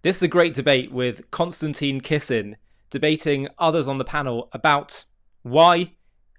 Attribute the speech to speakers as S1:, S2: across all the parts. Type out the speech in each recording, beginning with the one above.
S1: This is a great debate with Konstanton Kisin debating others on the panel about why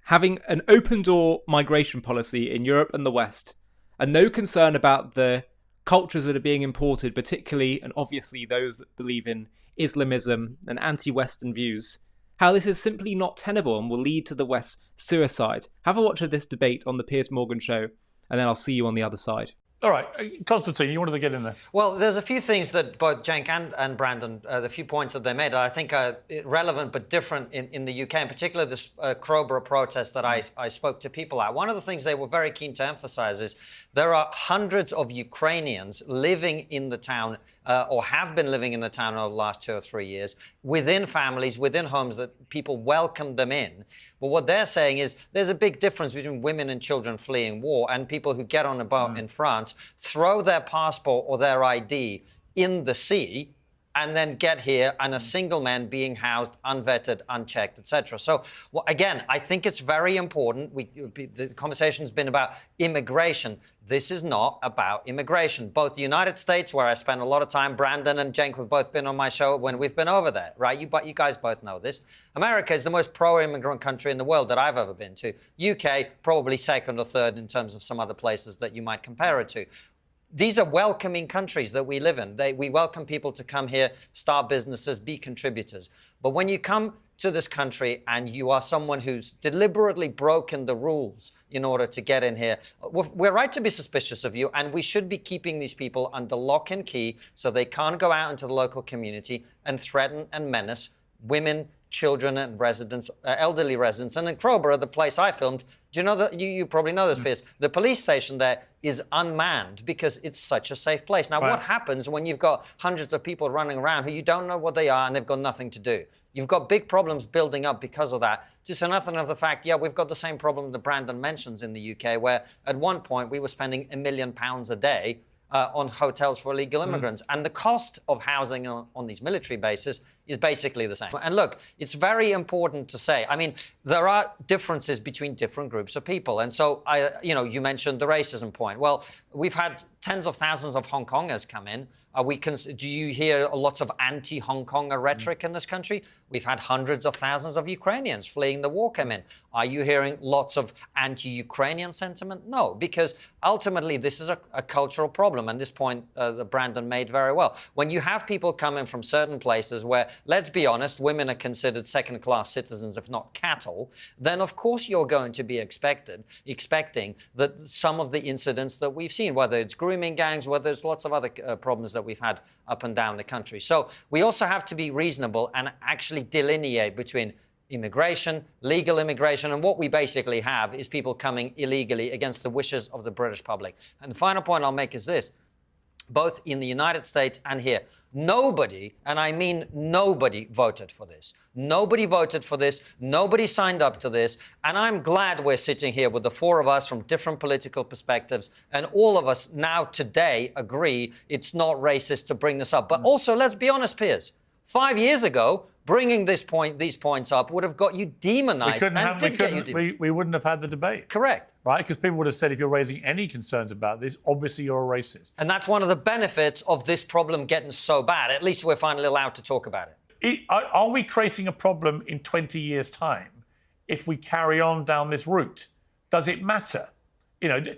S1: having an open-door migration policy in Europe and the West and no concern about the cultures that are being imported, particularly and obviously those that believe in Islamism and anti-Western views, how this is simply not tenable and will lead to the West's suicide. Have a watch of this debate on the Piers Morgan Show, and then I'll see you on the other side.
S2: All right, Konstantin, you wanted to get in there.
S3: Well, there's a few things that both Cenk and Brandon, the few points that they made, I think are relevant but different in the UK, in particular this Crowborough protest that I spoke to people at. One of the things they were very keen to emphasize is there are hundreds of Ukrainians living in the town or have been living in the town over the last 2 or 3 years, within families, within homes that people welcome them in. But what they're saying is there's a big difference between women and children fleeing war and people who get on a boat in France, throw their passport or their ID in the sea, and then get here and a single man being housed, unvetted, unchecked, etc. So, well, again, I think it's very important. The conversation's been about immigration. This is not about immigration. Both the United States, where I spend a lot of time, Brandon and Cenk have both been on my show when we've been over there, right? You guys both know this. America is the most pro-immigrant country in the world that I've ever been to. UK, probably second or third in terms of some other places that you might compare it to. These are welcoming countries that we live in. We welcome people to come here, start businesses, be contributors. But when you come to this country and you are someone who's deliberately broken the rules in order to get in here, we're right to be suspicious of you, and we should be keeping these people under lock and key so they can't go out into the local community and threaten and menace women, children and residents, elderly residents. And in Crowborough, the place I filmed, do you know that you probably know this, Piers? The police station there is unmanned because it's such a safe place. Now, what happens when you've got hundreds of people running around who you don't know what they are and they've got nothing to do? You've got big problems building up because of that. Just nothing of the fact, we've got the same problem that Brandon mentions in the UK, where at one point we were spending £1 million a day on hotels for illegal immigrants. And the cost of housing on these military bases is basically the same. And look, it's very important to say, I mean, there are differences between different groups of people. And so, you mentioned the racism point. Well, we've had tens of thousands of Hong Kongers come in. Do you hear lots of anti-Hong Konger rhetoric in this country? We've had hundreds of thousands of Ukrainians fleeing the war come in. Are you hearing lots of anti-Ukrainian sentiment? No, because ultimately this is a cultural problem. And this point that Brandon made very well. When you have people coming from certain places where, let's be honest, women are considered second-class citizens, if not cattle, then of course you're going to be expecting that some of the incidents that we've seen, whether it's grooming gangs, whether there's lots of other problems that we've had up and down the country. So we also have to be reasonable and actually delineate between immigration, legal immigration, and what we basically have is people coming illegally against the wishes of the British public. And the final point I'll make is this. Both in the United States and here, nobody, and I mean nobody, voted for this. Nobody voted for this. Nobody signed up to this. And I'm glad we're sitting here with the four of us from different political perspectives. And all of us now today agree it's not racist to bring this up. But also, let's be honest, Piers, 5 years ago, bringing these points up would have got you demonized.
S2: We wouldn't have had the debate.
S3: Correct.
S2: Right? Because people would have said, if you're raising any concerns about this, obviously you're a racist.
S3: And that's one of the benefits of this problem getting so bad. At least we're finally allowed to talk about it.
S2: Are we creating a problem in 20 years' time if we carry on down this route? Does it matter? Do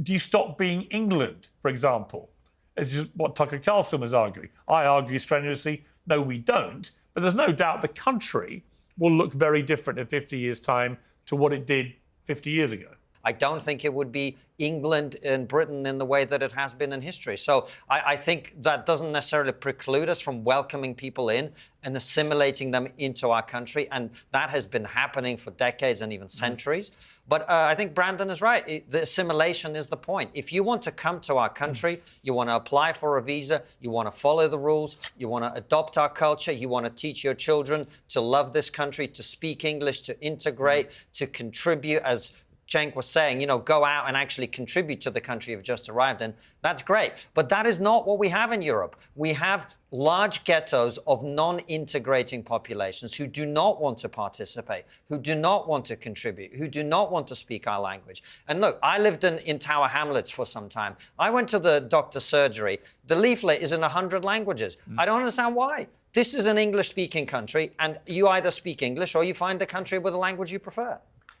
S2: you stop being England, for example? It's just what Tucker Carlson was arguing. I argue strenuously, no, we don't. But there's no doubt the country will look very different in 50 years' time to what it did 50 years ago.
S3: I don't think it would be England and Britain in the way that it has been in history. So I think that doesn't necessarily preclude us from welcoming people in and assimilating them into our country. And that has been happening for decades and even centuries. But I think Brandon is right. The assimilation is the point. If you want to come to our country, you want to apply for a visa, you want to follow the rules, you want to adopt our culture, you want to teach your children to love this country, to speak English, to integrate, to contribute as Cenk was saying, go out and actually contribute to the country you've just arrived in, that's great. But that is not what we have in Europe. We have large ghettos of non-integrating populations who do not want to participate, who do not want to contribute, who do not want to speak our language. And look, I lived in Tower Hamlets for some time. I went to the doctor's surgery. The leaflet is in 100 languages. I don't understand why. This is an English-speaking country, and you either speak English or you find a country with a language you prefer.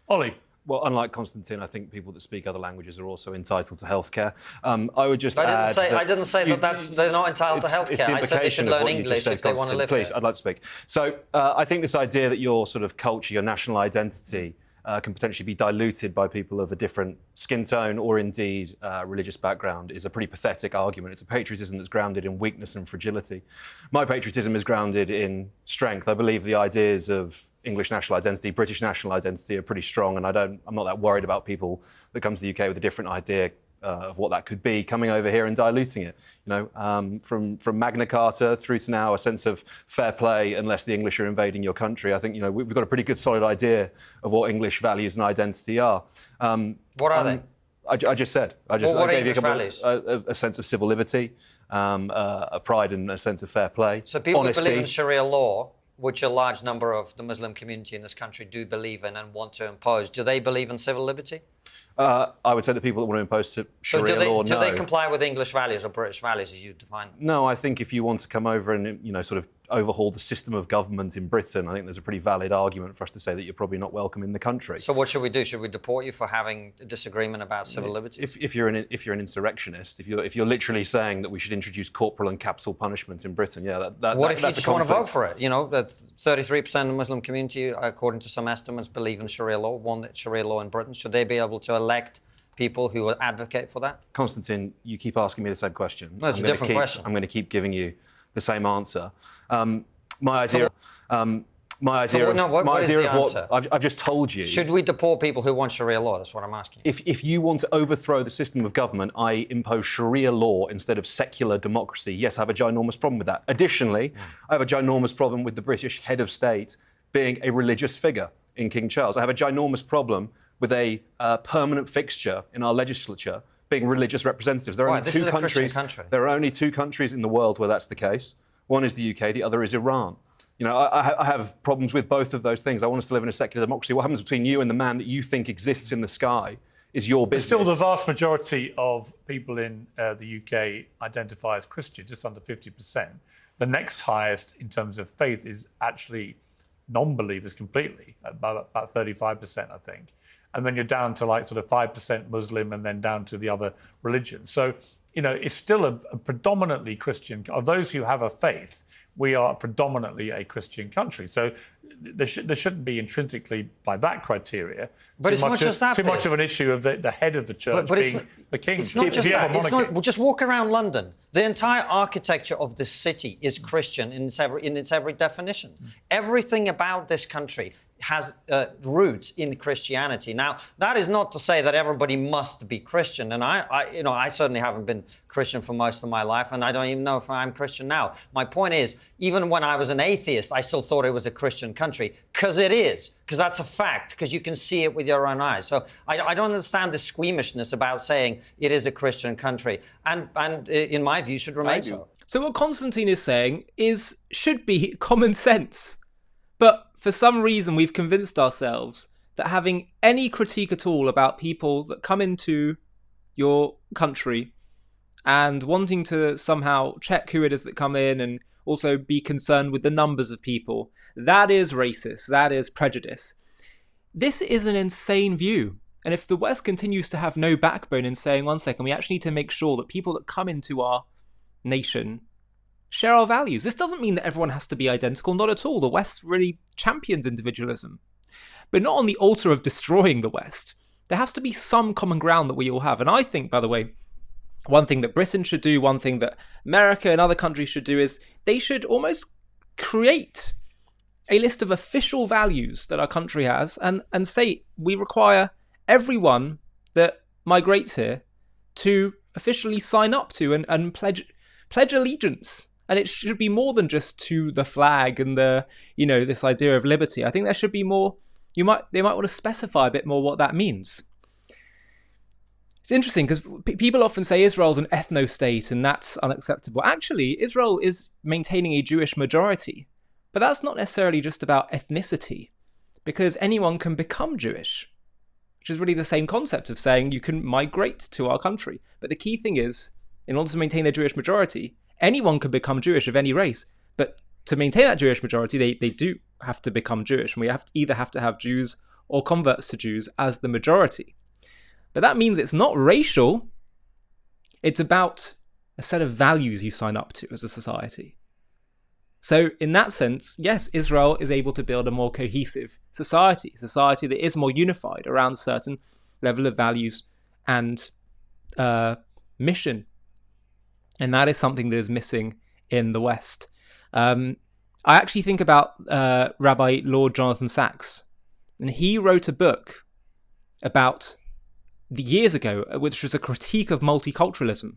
S2: Ollie.
S4: Well, unlike Konstantin, I think people that speak other languages are also entitled to healthcare. I would just add
S3: I didn't say they're not entitled to healthcare. I said they should learn English if they want to live here.
S4: Please, I'd like to speak. So I think this idea that your sort of culture, your national identity, can potentially be diluted by people of a different skin tone or indeed religious background is a pretty pathetic argument. It's a patriotism that's grounded in weakness and fragility. My patriotism is grounded in strength. I believe the ideas of English national identity, British national identity are pretty strong, and I'm not that worried about people that come to the UK with a different idea of what that could be, coming over here and diluting it. From Magna Carta through to now, a sense of fair play unless the English are invading your country. I think we've got a pretty good solid idea of what English values and identity are.
S3: What are they?
S4: I just said. I gave you a sense of civil liberty, a pride and a sense of fair play.
S3: So people
S4: honesty.
S3: who believe in Sharia law, which a large number of the Muslim community in this country do believe in and want to impose, do they believe in civil liberty?
S4: I would say the people that want to impose Sharia law,
S3: do they comply with English values or British values as you define them?
S4: No, I think if you want to come over and sort of overhaul the system of government in Britain, I think there's a pretty valid argument for us to say that you're probably not welcome in the country.
S3: So what should we do? Should we deport you for having a disagreement about civil liberty?
S4: If you're an insurrectionist, if you're literally saying that we should introduce corporal and capital punishment in Britain,
S3: what if you just want to vote for it? 33% of the Muslim community, according to some estimates, believe in Sharia law, want Sharia law in Britain. Should they be able to elect people who will advocate for that?
S4: Konstantin, you keep asking me the same question.
S3: No, it's a different question.
S4: I'm going to keep giving you the same answer. My idea of what I've just told you.
S3: Should we deport people who want Sharia law? That's what I'm asking.
S4: If you want to overthrow the system of government, i.e. impose Sharia law instead of secular democracy, yes, I have a ginormous problem with that. Additionally, I have a ginormous problem with the British head of state being a religious figure in King Charles. I have a ginormous problem with a permanent fixture in our legislature being religious representatives. There are only two countries. There are only two countries in the world where that's the case. One is the UK, the other is Iran. I have problems with both of those things. I want us to live in a secular democracy. What happens between you and the man that you think exists in the sky is your business.
S2: But still, the vast majority of people in the UK identify as Christian, just under 50%. The next highest in terms of faith is actually non-believers completely, about 35%, I think. And then you're down to like sort of 5% Muslim and then down to the other religions. So, it's still a predominantly Christian. Of those who have a faith, we are predominantly a Christian country. So there shouldn't be intrinsically, by that criteria,
S3: but it's not just that
S2: too much of an issue of the head of the church being the king.
S3: It's not just that. Just walk around London. The entire architecture of this city is Christian in its every definition. Everything about this country has roots in Christianity. Now, that is not to say that everybody must be Christian, and I certainly haven't been Christian for most of my life, and I don't even know if I'm Christian now. My point is, even when I was an atheist, I still thought it was a Christian country, because it is, because that's a fact, because you can see it with your own eyes. So I don't understand the squeamishness about saying it is a Christian country, and in my view, should remain so.
S1: So what Konstantin is saying should be common sense. But for some reason, we've convinced ourselves that having any critique at all about people that come into your country and wanting to somehow check who it is that come in and also be concerned with the numbers of people, that is racist, that is prejudice. This is an insane view. And if the West continues to have no backbone in saying, one second, we actually need to make sure that people that come into our nation share our values. This doesn't mean that everyone has to be identical, not at all. The West really champions individualism, but not on the altar of destroying the West. There has to be some common ground that we all have. And I think, by the way, one thing that Britain should do, one thing that America and other countries should do is they should almost create a list of official values that our country has and say we require everyone that migrates here to officially sign up to and pledge allegiance. And it should be more than just to the flag and this idea of liberty. I think there should be more. They might want to specify a bit more what that means. It's interesting because people often say Israel's an ethno-state and that's unacceptable. Actually, Israel is maintaining a Jewish majority, but that's not necessarily just about ethnicity, because anyone can become Jewish, which is really the same concept of saying you can migrate to our country. But the key thing is, in order to maintain their Jewish majority, anyone can become Jewish of any race. But to maintain that Jewish majority, they do have to become Jewish. And we either have to have Jews or converts to Jews as the majority. But that means it's not racial. It's about a set of values you sign up to as a society. So in that sense, yes, Israel is able to build a more cohesive society that is more unified around a certain level of values and mission. And that is something that is missing in the West. I actually think about Rabbi Lord Jonathan Sacks, and he wrote a book about years ago, which was a critique of multiculturalism,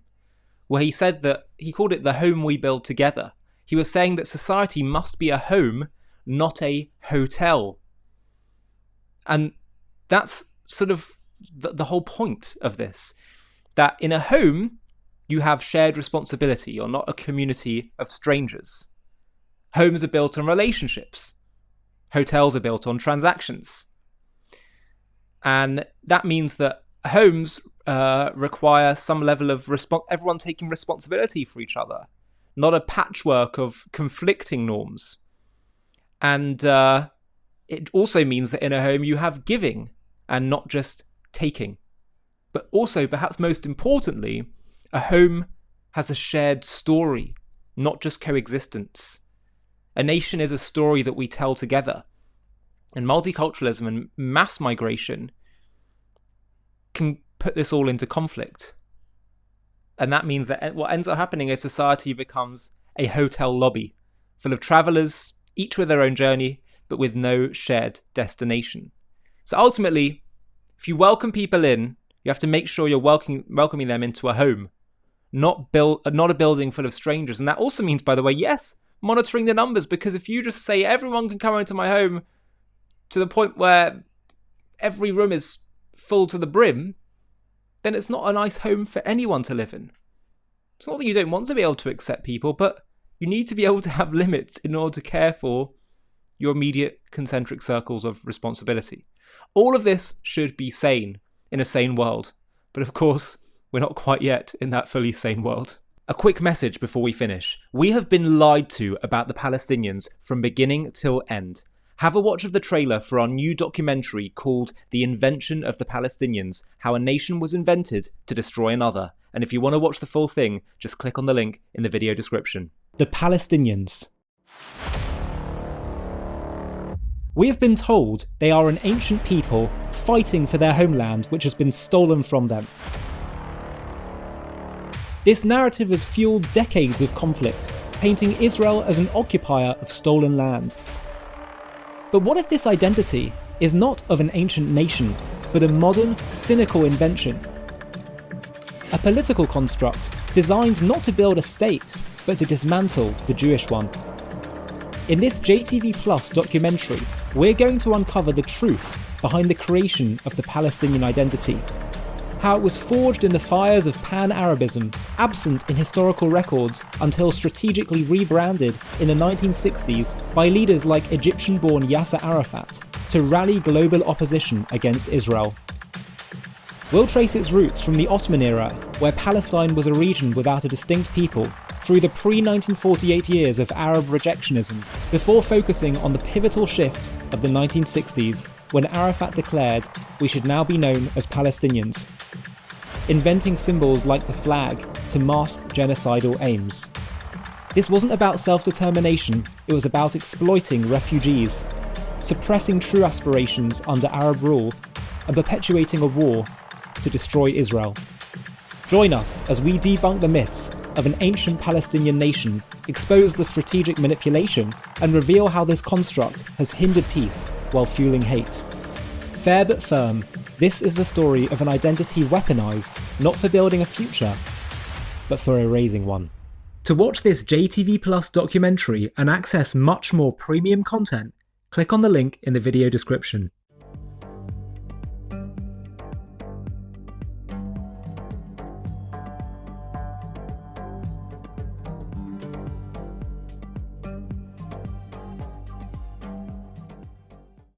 S1: where he said that he called it the home we build together. He was saying that society must be a home, not a hotel. And that's sort of the whole point of this, that in a home, you have shared responsibility. You're not a community of strangers. Homes are built on relationships. Hotels are built on transactions. And that means that homes require some level of everyone taking responsibility for each other, not a patchwork of conflicting norms. And it also means that in a home you have giving and not just taking. But also, perhaps most importantly, a home has a shared story, not just coexistence. A nation is a story that we tell together. And multiculturalism and mass migration can put this all into conflict. And that means that what ends up happening is society becomes a hotel lobby full of travelers, each with their own journey, but with no shared destination. So ultimately, if you welcome people in, you have to make sure you're welcoming them into a home, not a building full of strangers. And that also means, by the way, yes, monitoring the numbers, because if you just say everyone can come into my home to the point where every room is full to the brim, then it's not a nice home for anyone to live in. It's not that you don't want to be able to accept people, but you need to be able to have limits in order to care for your immediate concentric circles of responsibility. All of this should be sane in a sane world. But of course, we're not quite yet in that fully sane world. A quick message before we finish. We have been lied to about the Palestinians from beginning till end. Have a watch of the trailer for our new documentary called The Invention of the Palestinians, How a Nation Was Invented to Destroy Another. And if you want to watch the full thing, just click on the link in the video description. The Palestinians. We have been told they are an ancient people fighting for their homeland which has been stolen from them. This narrative has fueled decades of conflict, painting Israel as an occupier of stolen land. But what if this identity is not of an ancient nation, but a modern, cynical invention? A political construct designed not to build a state, but to dismantle the Jewish one. In this JTV Plus documentary, we're going to uncover the truth behind the creation of the Palestinian identity, how it was forged in the fires of pan-Arabism, absent in historical records until strategically rebranded in the 1960s by leaders like Egyptian-born Yasser Arafat to rally global opposition against Israel. We'll trace its roots from the Ottoman era, where Palestine was a region without a distinct people, through the pre-1948 years of Arab rejectionism, before focusing on the pivotal shift of the 1960s, when Arafat declared we should now be known as Palestinians, inventing symbols like the flag to mask genocidal aims. This wasn't about self-determination, it was about exploiting refugees, suppressing true aspirations under Arab rule, and perpetuating a war to destroy Israel. Join us as we debunk the myths of an ancient Palestinian nation, expose the strategic manipulation, and reveal how this construct has hindered peace while fueling hate. Fair but firm, this is the story of an identity weaponized, not for building a future, but for erasing one. To watch this JTV Plus documentary and access much more premium content, click on the link in the video description.